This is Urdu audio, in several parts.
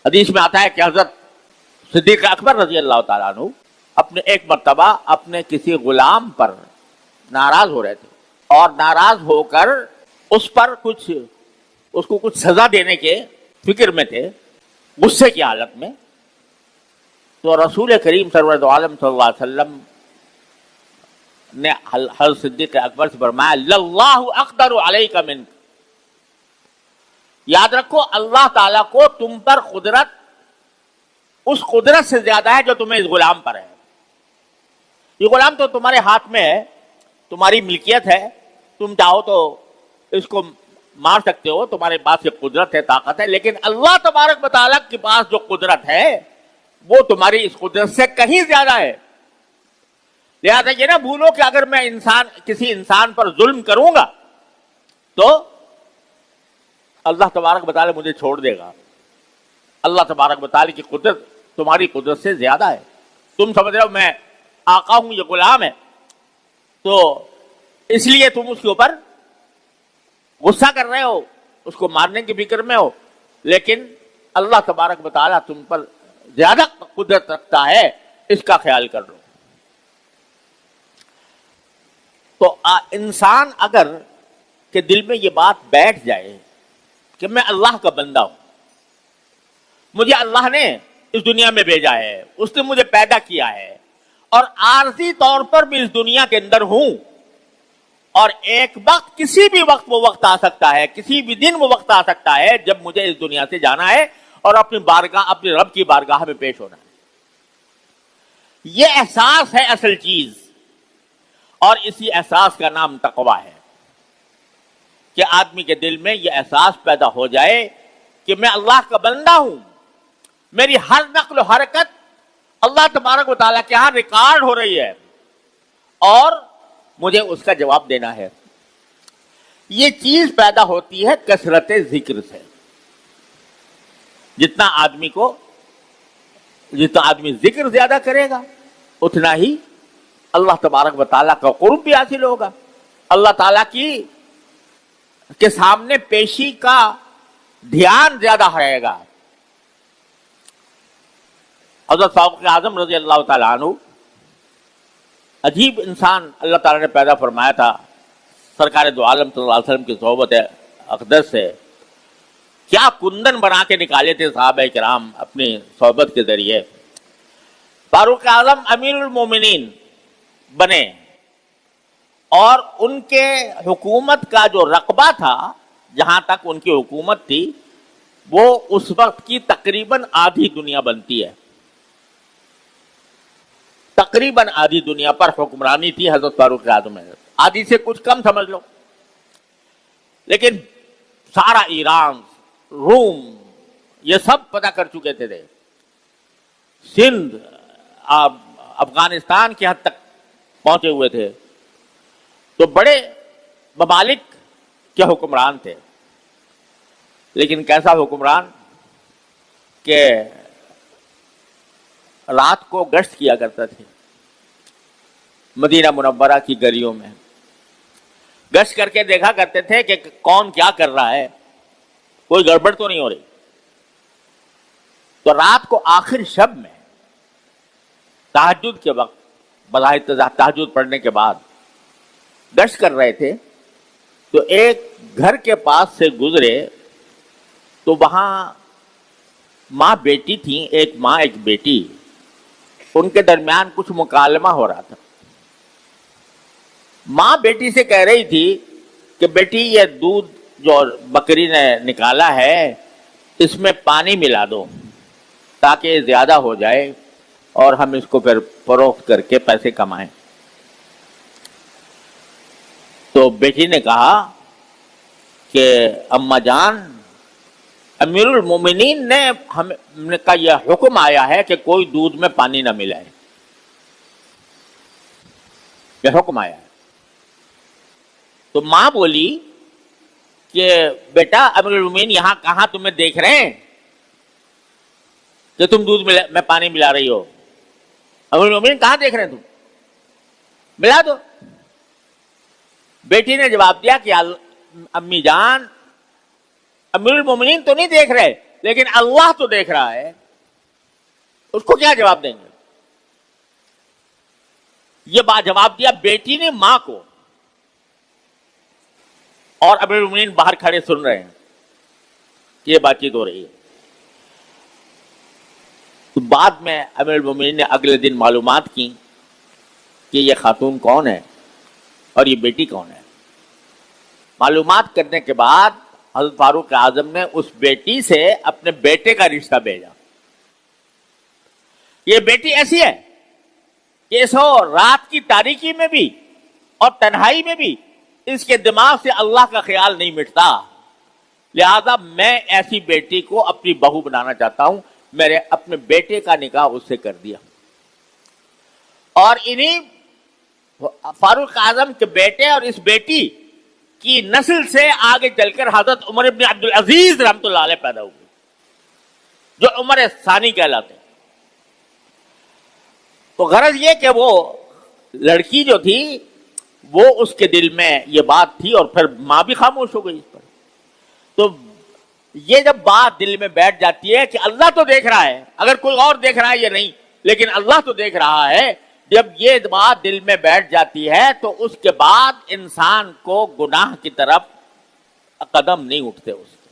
حدیث میں آتا ہے کہ حضرت صدیق اکبر رضی اللہ تعالیٰ عنہ اپنے ایک مرتبہ اپنے کسی غلام پر ناراض ہو رہے تھے اور ناراض ہو کر اس کو کچھ سزا دینے کے فکر میں تھے، غصے کی حالت میں. تو رسول کریم سرور عالم صلی اللہ علیہ وسلم نے حضرت صدیق اکبر سے فرمایا للہ اقدر علیک منک، یاد رکھو اللہ تعالیٰ کو تم پر قدرت اس قدرت سے زیادہ ہے جو تمہیں اس غلام پر ہے. یہ غلام تو تمہارے ہاتھ میں ہے، تمہاری ملکیت ہے، تم چاہو تو اس کو مار سکتے ہو، تمہارے پاس یہ قدرت ہے، طاقت ہے، لیکن اللہ تبارک و تعالیٰ کے پاس جو قدرت ہے وہ تمہاری اس قدرت سے کہیں زیادہ ہے. لہٰذا یہ نہ بھولو کہ اگر میں کسی انسان پر ظلم کروں گا تو اللہ تبارک و تعالیٰ مجھے چھوڑ دے گا. اللہ تبارک و تعالیٰ کی قدرت تمہاری قدرت سے زیادہ ہے. تم سمجھ رہے ہو میں آقا ہوں، یہ غلام ہے، تو اس لیے تم اس کے اوپر غصہ کر رہے ہو، اس کو مارنے کی فکر میں ہو، لیکن اللہ تبارک و تعالیٰ تم پر زیادہ قدرت رکھتا ہے، اس کا خیال کر لو. تو انسان اگر کہ دل میں یہ بات بیٹھ جائے کہ میں اللہ کا بندہ ہوں، مجھے اللہ نے اس دنیا میں بھیجا ہے، اس نے مجھے پیدا کیا ہے اور عارضی طور پر بھی اس دنیا کے اندر ہوں، اور ایک وقت کسی بھی وقت وہ وقت آ سکتا ہے، کسی بھی دن وہ وقت آ سکتا ہے جب مجھے اس دنیا سے جانا ہے اور اپنے رب کی بارگاہ میں پیش ہونا ہے. یہ احساس ہے اصل چیز، اور اسی احساس کا نام تقویٰ ہے کہ آدمی کے دل میں یہ احساس پیدا ہو جائے کہ میں اللہ کا بندہ ہوں، میری ہر نقل و حرکت اللہ تبارک و تعالیٰ کے ہاں ریکارڈ ہو رہی ہے اور مجھے اس کا جواب دینا ہے. یہ چیز پیدا ہوتی ہے کثرت ذکر سے. جتنا آدمی ذکر زیادہ کرے گا اتنا ہی اللہ تبارک و تعالیٰ کا قرب بھی حاصل ہوگا، اللہ تعالیٰ کے سامنے پیشی کا دھیان زیادہ رہے گا. حضرت فاروق اعظم رضی اللہ تعالیٰ عنہ عجیب انسان اللہ تعالیٰ نے پیدا فرمایا تھا. سرکار دو عالم صلی اللہ علیہ وسلم کی صحبت اقدس سے کیا کندن بنا کے نکالے تھے صحابہ کرام اپنی صحبت کے ذریعے. فاروق اعظم امیر المومنین بنے اور ان کے حکومت کا جو رقبہ تھا، جہاں تک ان کی حکومت تھی، وہ اس وقت کی تقریباً آدھی دنیا بنتی ہے. تقریباً آدھی دنیا پر حکمرانی تھی حضرت فاروق اعظم میں، آدھی سے کچھ کم سمجھ لو. لیکن سارا ایران، روم، یہ سب پتہ کر چکے تھے، سندھ، افغانستان کی حد تک پہنچے ہوئے تھے. تو بڑے ممالک کے حکمران تھے. لیکن کیسا حکمران کہ رات کو گشت کیا کرتا تھے مدینہ منورہ کی گلیوں میں. گشت کر کے دیکھا کرتے تھے کہ کون کیا کر رہا ہے، کوئی گڑبڑ تو نہیں ہو رہی. تو رات کو آخر شب میں تہجد کے وقت، بظاہر تہجد پڑھنے کے بعد گشت کر رہے تھے، تو ایک گھر کے پاس سے گزرے تو وہاں ماں بیٹی تھیں، ایک ماں ایک بیٹی، ان کے درمیان کچھ مکالمہ ہو رہا تھا. ماں بیٹی سے کہہ رہی تھی کہ بیٹی یہ دودھ جو بکری نے نکالا ہے اس میں پانی ملا دو تاکہ یہ زیادہ ہو جائے اور ہم اس کو پھر فروخت کر کے پیسے کمائیں. تو بیٹی نے کہا کہ اماں جان، امیر المومنین نے ہم کا یہ حکم آیا ہے کہ کوئی دودھ میں پانی نہ ملائے، یہ حکم آیا ہے. تو ماں بولی کہ بیٹا امیر المومنین یہاں کہاں تمہیں دیکھ رہے ہیں کہ تم دودھ میں پانی ملا رہی ہو؟ امیر المومنین کہاں دیکھ رہے ہیں، تم ملا دو. بیٹی نے جواب دیا کہ امی جان، امیر المومنین تو نہیں دیکھ رہے، لیکن اللہ تو دیکھ رہا ہے، اس کو کیا جواب دیں گے؟ یہ بات جواب دیا بیٹی نے ماں کو، اور امیر المومنین باہر کھڑے سن رہے ہیں کہ یہ بات چیت ہو رہی ہے۔ تو بعد میں امیر المومنین نے اگلے دن معلومات کی کہ یہ خاتون کون ہے اور یہ بیٹی کون ہے۔ معلومات کرنے کے بعد حضرت فاروق اعظم نے اس بیٹی سے اپنے بیٹے کا رشتہ بھیجا۔ یہ بیٹی ایسی ہے کہ اس رات کی تاریکی میں بھی اور تنہائی میں بھی اس کے دماغ سے اللہ کا خیال نہیں مٹتا، لہذا میں ایسی بیٹی کو اپنی بہو بنانا چاہتا ہوں، میرے اپنے بیٹے کا نکاح اس سے کر دیا۔ اور انہی فاروق اعظم کے بیٹے اور اس بیٹی کی نسل سے آگے چل کر حضرت عمر ابن عبدالعزیز رحمۃ اللہ علیہ پیدا ہوئے، جو عمر ثانی کہلاتے ہیں۔ تو غرض یہ کہ وہ لڑکی جو تھی وہ اس کے دل میں یہ بات تھی، اور پھر ماں بھی خاموش ہو گئی اس پر۔ تو یہ جب بات دل میں بیٹھ جاتی ہے کہ اللہ تو دیکھ رہا ہے، اگر کوئی اور دیکھ رہا ہے یا نہیں، لیکن اللہ تو دیکھ رہا ہے، جب یہ بات دل میں بیٹھ جاتی ہے تو اس کے بعد انسان کو گناہ کی طرف قدم نہیں اٹھتے، اس کے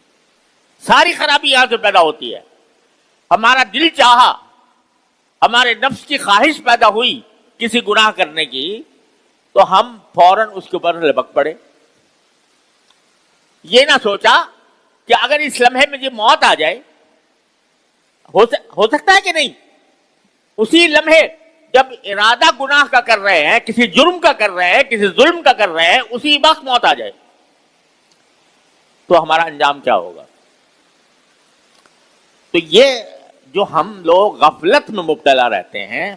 ساری خرابی یہاں سے پیدا ہوتی ہے۔ ہمارا دل چاہا، ہمارے نفس کی خواہش پیدا ہوئی کسی گناہ کرنے کی، تو ہم فوراً اس کے اوپر لپک پڑے۔ یہ نہ سوچا کہ اگر اس لمحے میں یہ موت آ جائے، ہو سکتا ہے کہ نہیں، اسی لمحے جب ارادہ گناہ کا کر رہے ہیں، کسی جرم کا کر رہے ہیں، کسی ظلم کا کر رہے ہیں، اسی وقت موت آ جائے تو ہمارا انجام کیا ہوگا؟ تو یہ جو ہم لوگ غفلت میں مبتلا رہتے ہیں،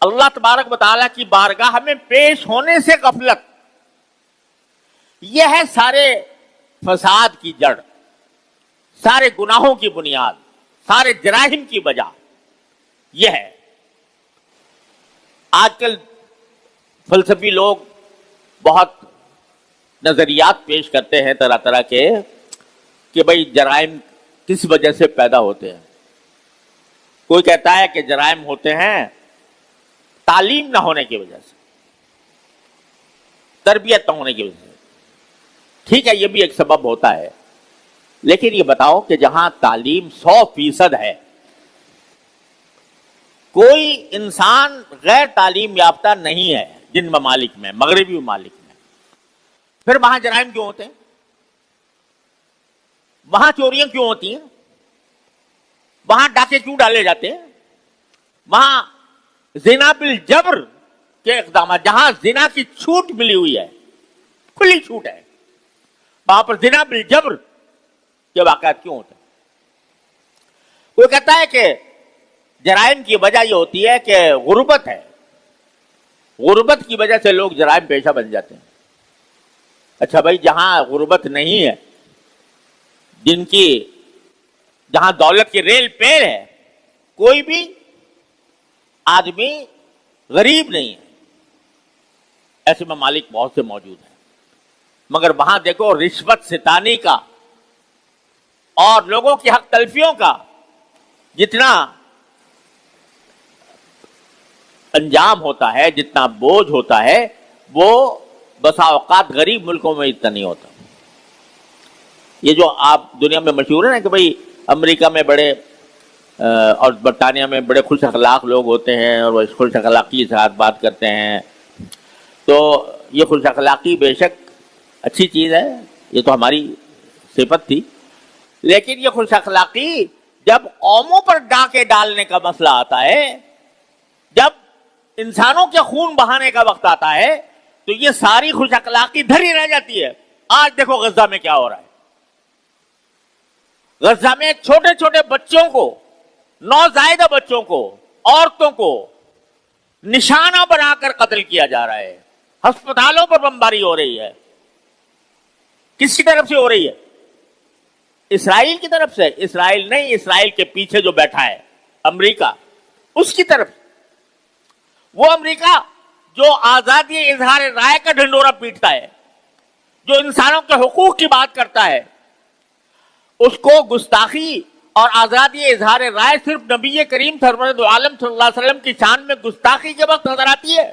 اللہ تبارک و تعالیٰ کی بارگاہ میں پیش ہونے سے غفلت، یہ ہے سارے فساد کی جڑ، سارے گناہوں کی بنیاد، سارے جرائم کی وجہ یہ ہے۔ آج کل فلسفی لوگ بہت نظریات پیش کرتے ہیں طرح طرح کے کہ بھئی جرائم کس وجہ سے پیدا ہوتے ہیں۔ کوئی کہتا ہے کہ جرائم ہوتے ہیں تعلیم نہ ہونے کی وجہ سے، تربیت نہ ہونے کی وجہ سے۔ ٹھیک ہے، یہ بھی ایک سبب ہوتا ہے، لیکن یہ بتاؤ کہ جہاں تعلیم 100% ہے، کوئی انسان غیر تعلیم یافتہ نہیں ہے جن ممالک میں، مغربی ممالک میں، پھر وہاں جرائم کیوں ہوتے ہیں؟ وہاں چوریاں کیوں ہوتی ہیں؟ وہاں ڈاکے کیوں ڈالے جاتے ہیں؟ وہاں زنا بالجبر کے اقدامات، جہاں زنا کی چھوٹ ملی ہوئی ہے، کھلی چھوٹ ہے، وہاں پر زنا بالجبر کے واقعات کیوں ہوتے ہیں؟ کوئی کہتا ہے کہ جرائم کی وجہ یہ ہوتی ہے کہ غربت ہے، غربت کی وجہ سے لوگ جرائم پیشہ بن جاتے ہیں۔ اچھا بھائی، جہاں غربت نہیں ہے، جہاں دولت کی ریل پیر ہے، کوئی بھی آدمی غریب نہیں ہے، ایسے ممالک بہت سے موجود ہیں، مگر وہاں دیکھو رشوت ستانی کا اور لوگوں کی حق تلفیوں کا جتنا انجام ہوتا ہے، جتنا بوجھ ہوتا ہے، وہ بسا اوقات غریب ملکوں میں اتنا نہیں ہوتا۔ یہ جو آپ دنیا میں مشہور ہے نا کہ بھئی امریکہ میں بڑے اور برطانیہ میں بڑے خوش اخلاق لوگ ہوتے ہیں اور وہ اس خوش اخلاقی کے ساتھ بات کرتے ہیں، تو یہ خوش اخلاقی بے شک اچھی چیز ہے، یہ تو ہماری صفت تھی، لیکن یہ خوش اخلاقی جب قوموں پر ڈاکے ڈالنے کا مسئلہ آتا ہے، جب انسانوں کے خون بہانے کا وقت آتا ہے، تو یہ ساری خوش اخلاقی دھری رہ جاتی ہے۔ آج دیکھو غزہ میں کیا ہو رہا ہے۔ غزہ میں چھوٹے چھوٹے بچوں کو، نوزائیدہ بچوں کو، عورتوں کو نشانہ بنا کر قتل کیا جا رہا ہے، ہسپتالوں پر بمباری ہو رہی ہے۔ کس کی طرف سے ہو رہی ہے؟ اسرائیل کی طرف سے؟ اسرائیل نہیں، اسرائیل کے پیچھے جو بیٹھا ہے امریکہ، اس کی طرف۔ وہ امریکہ جو آزادی اظہار رائے کا ڈھنڈورا پیٹتا ہے، جو انسانوں کے حقوق کی بات کرتا ہے، اس کو گستاخی اور آزادی اظہار رائے صرف نبی کریم سرورد عالم صلی اللہ علیہ وسلم کی شان میں گستاخی کے وقت نظر آتی ہے،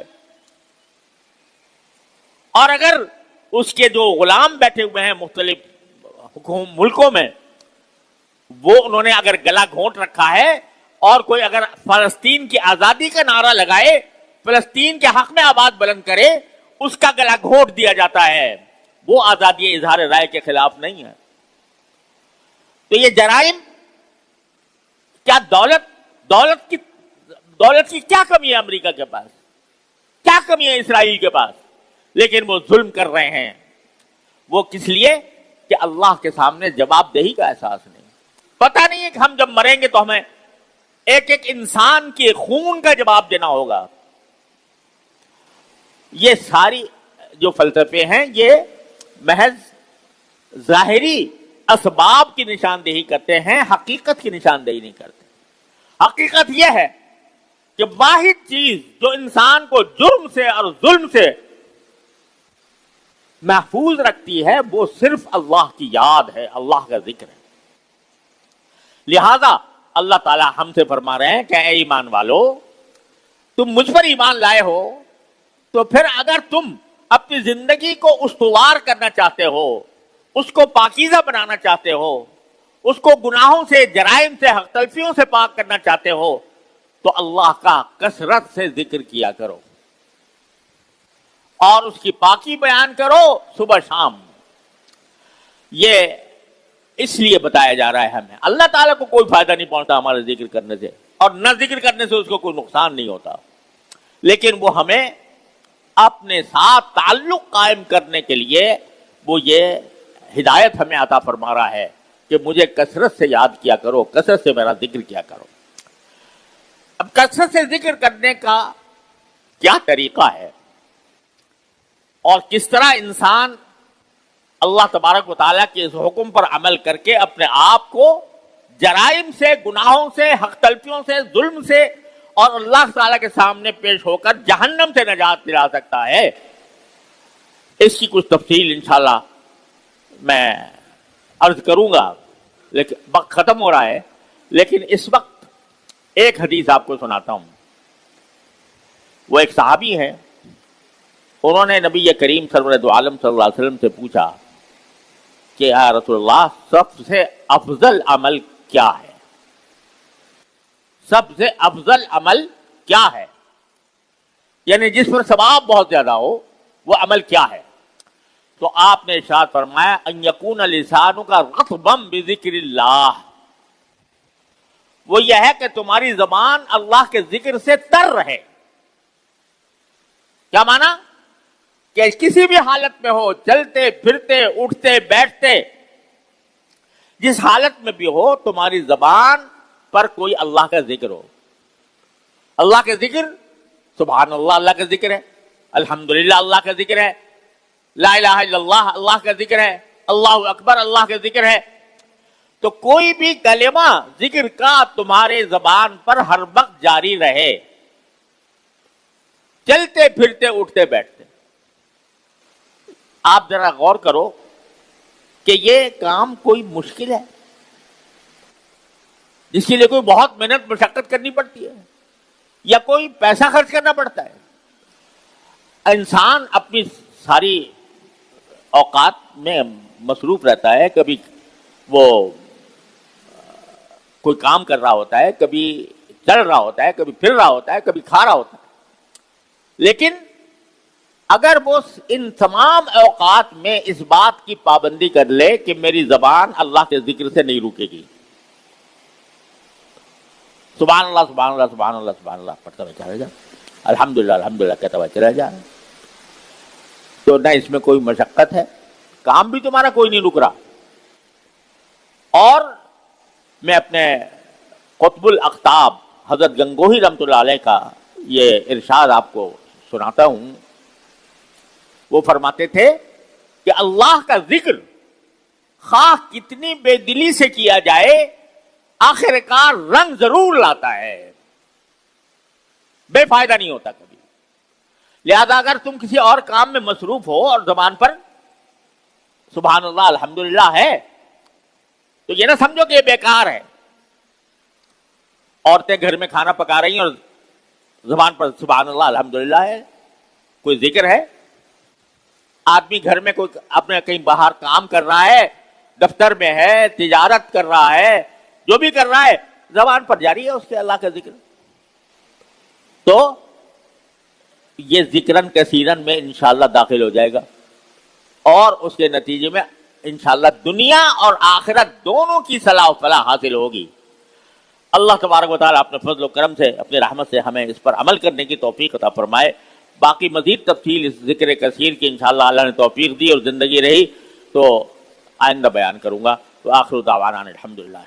اور اگر اس کے جو غلام بیٹھے ہوئے ہیں مختلف ملکوں میں، وہ انہوں نے اگر گلا گھونٹ رکھا ہے اور کوئی اگر فلسطین کی آزادی کا نعرہ لگائے، فلسطین کے حق میں آواز بلند کرے، اس کا گلا گھونٹ دیا جاتا ہے، وہ آزادی اظہار رائے کے خلاف نہیں ہے۔ تو یہ جرائم کیا دولت کی کیا کمی ہے امریکہ کے پاس؟ کیا کمی ہے اسرائیل کے پاس؟ لیکن وہ ظلم کر رہے ہیں، وہ کس لیے کہ اللہ کے سامنے جواب دہی کا احساس نہیں، پتہ نہیں ہے کہ ہم جب مریں گے تو ہمیں ایک ایک انسان کے خون کا جواب دینا ہوگا۔ یہ ساری جو فلسفے ہیں یہ محض ظاہری اسباب کی نشاندہی کرتے ہیں، حقیقت کی نشاندہی نہیں کرتے۔ حقیقت یہ ہے کہ واحد چیز جو انسان کو جرم سے اور ظلم سے محفوظ رکھتی ہے وہ صرف اللہ کی یاد ہے، اللہ کا ذکر ہے۔ لہذا اللہ تعالی ہم سے فرما رہے ہیں کہ اے ایمان والو، تم مجھ پر ایمان لائے ہو تو پھر اگر تم اپنی زندگی کو استوار کرنا چاہتے ہو، اس کو پاکیزہ بنانا چاہتے ہو، اس کو گناہوں سے، جرائم سے، حق تلفیوں سے پاک کرنا چاہتے ہو، تو اللہ کا کثرت سے ذکر کیا کرو اور اس کی پاکی بیان کرو صبح شام۔ یہ اس لیے بتایا جا رہا ہے ہمیں، اللہ تعالیٰ کو کوئی فائدہ نہیں پہنچتا ہمارے ذکر کرنے سے، اور نہ ذکر کرنے سے اس کو کوئی نقصان نہیں ہوتا، لیکن وہ ہمیں اپنے ساتھ تعلق قائم کرنے کے لیے وہ یہ ہدایت ہمیں عطا فرما رہا ہے کہ مجھے کثرت سے یاد کیا کرو، کثرت سے میرا ذکر کیا کرو۔ اب کثرت سے ذکر کرنے کا کیا طریقہ ہے اور کس طرح انسان اللہ تبارک و تعالیٰ کے اس حکم پر عمل کر کے اپنے آپ کو جرائم سے، گناہوں سے، حق تلفیوں سے، ظلم سے اور اللہ تعالیٰ کے سامنے پیش ہو کر جہنم سے نجات دلا سکتا ہے، اس کی کچھ تفصیل انشاءاللہ میں عرض کروں گا، لیکن وقت ختم ہو رہا ہے۔ لیکن اس وقت ایک حدیث آپ کو سناتا ہوں۔ وہ ایک صحابی ہیں، انہوں نے نبی کریم سرورد عالم صلی اللہ علیہ وسلم سے پوچھا کہ یا رسول اللہ، سب سے افضل عمل کیا ہے؟ سب سے افضل عمل کیا ہے؟ یعنی جس پر ثواب بہت زیادہ ہو وہ عمل کیا ہے؟ تو آپ نے ارشاد فرمایا ان یکون لسانک رطبا بذکر اللہ، وہ یہ ہے کہ تمہاری زبان اللہ کے ذکر سے تر رہے۔ کیا معنی؟ کہ کسی بھی حالت میں ہو، چلتے پھرتے، اٹھتے بیٹھتے، جس حالت میں بھی ہو، تمہاری زبان پر کوئی اللہ کا ذکر ہو۔ اللہ کا ذکر، سبحان اللہ اللہ کا ذکر ہے، الحمدللہ اللہ کا ذکر ہے، لا الہ الا اللہ اللہ کا ذکر ہے، اللہ اکبر اللہ کا ذکر ہے۔ تو کوئی بھی کلمہ ذکر کا تمہارے زبان پر ہر وقت جاری رہے، چلتے پھرتے اٹھتے بیٹھتے۔ آپ ذرا غور کرو کہ یہ کام کوئی مشکل ہے جس کے لیے کوئی بہت محنت مشقت کرنی پڑتی ہے یا کوئی پیسہ خرچ کرنا پڑتا ہے؟ انسان اپنی ساری اوقات میں مصروف رہتا ہے، کبھی وہ کوئی کام کر رہا ہوتا ہے، کبھی چل رہا ہوتا ہے، کبھی پھر رہا ہوتا ہے، کبھی کھا رہا ہوتا ہے، لیکن اگر وہ ان تمام اوقات میں اس بات کی پابندی کر لے کہ میری زبان اللہ کے ذکر سے نہیں رکے گی، سبحان اللہ سبحان اللہ سبحان اللہ سبحان اللہ پڑھتا ہوا چلا جا، الحمدللہ الحمدللہ کہتا ہوا چلا جا، تو نہ اس میں کوئی مشقت ہے، کام بھی تمہارا کوئی نہیں رک رہا۔ اور میں اپنے قطب الاقطاب حضرت گنگوہی رحمۃ اللہ علیہ کا یہ ارشاد آپ کو سناتا ہوں۔ وہ فرماتے تھے کہ اللہ کا ذکر خواہ کتنی بے دلی سے کیا جائے، آخر کار رنگ ضرور لاتا ہے، بے فائدہ نہیں ہوتا کبھی۔ لہذا اگر تم کسی اور کام میں مصروف ہو اور زبان پر سبحان اللہ الحمدللہ ہے، تو یہ نہ سمجھو کہ یہ بیکار ہے. عورتیں گھر میں کھانا پکا رہی ہیں اور زبان پر سبحان اللہ الحمدللہ ہے, کوئی ذکر ہے. آدمی گھر میں کوئی اپنے کہیں باہر کام کر رہا ہے, دفتر میں ہے, تجارت کر رہا ہے, جو بھی کر رہا ہے زبان پر جاری ہے اس کے اللہ کا ذکر. تو یہ ذکرن کثیرن میں انشاءاللہ داخل ہو جائے گا اور اس کے نتیجے میں انشاءاللہ دنیا اور آخرت دونوں کی صلاح و فلاح حاصل ہوگی. اللہ تبارک و تعالیٰ اپنے فضل و کرم سے اپنی رحمت سے ہمیں اس پر عمل کرنے کی توفیق عطا فرمائے. باقی مزید تفصیل اس ذکر کثیر کی انشاءاللہ اللہ نے توفیق دی اور زندگی رہی تو آئندہ بیان کروں گا. تو آخر دعوانا الحمدللہ.